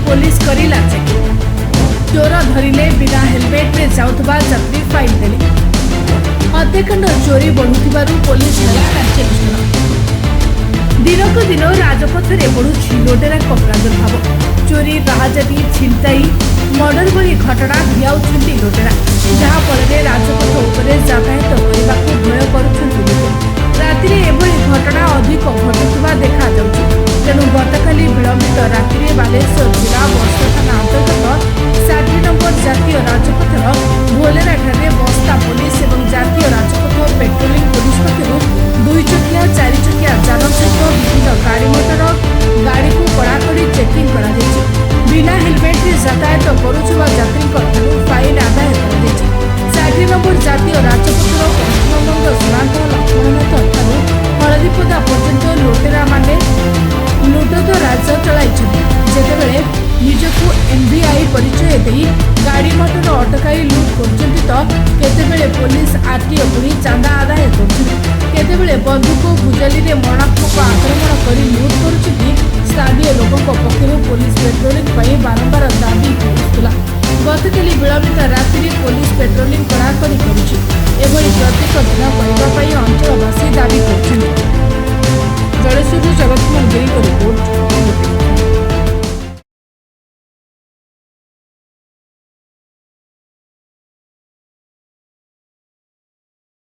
Police करिला checking. चोर धरिले बिना हेलमेट रे जाउथबा यात्री फाइन देले। हत्याकांड चोरी बढ़ुथिबारु पुलिस नेला कार्यानुष्ठान। दिनक दिन राजपथ में बढ़ुछि लुटेरा प्रादुर्भाव। चोरी राहाजानी छिनताई मर्डर भली घटना भिआउछन्ति लुटेरा, जहाँफल राजपथ उपरे यातायात करने भय करुछन्ति लोक। राति एभली घटना अधिक घटुवा देखा जाउछि। तेणु गतकाली विलंबित राति बालेश्वर जिला बस्ता थाना अंतर्गत 60 नंबर जातीय राजपथर भोलेरा ठारे बस्ता पुलिस और जातीय राजपथ पेट्रोलिंग पुलिस पक्षर 2 चकिया 4 चकिया जान सहित विभिन्न गाड़ी मोटर गाड़ी को कड़ाकड़ी चेकिंग करा जायछि। बिना हेलमेट रे यातायात करुवा यात्री फाइन आदाय करा 60 नंबर जातीय राजपथर पश्चिमबंग सीमांत लक्ष्मणनाथ ठारू हलदीपदा पर्यंत लुटेरा माने लुटत राज चलाइछन्ति। जेतेबेले निजकु एमवीआई परिचय दे गाड़ी मोटर अटकाई लुट करछन्ति तो केतेबेले पुलिस आरटीओ पुरी चांदा आदाय करछन्ति। केतेबेले बंधुक भुजाली रे मरणात्मक आक्रमण करी लुट करछन्ति। स्थानीय लोकों पक्षर पुलिस पेट्रोलिंग पर बारंबार दाबी होता। गतकाली विलंबित राति पुलिस पेट्रोलिंग कड़ाकड़ी करुछि। एभली प्रत्येक दिन करने अंचलवासी दाबी कर जलेश्वर जगत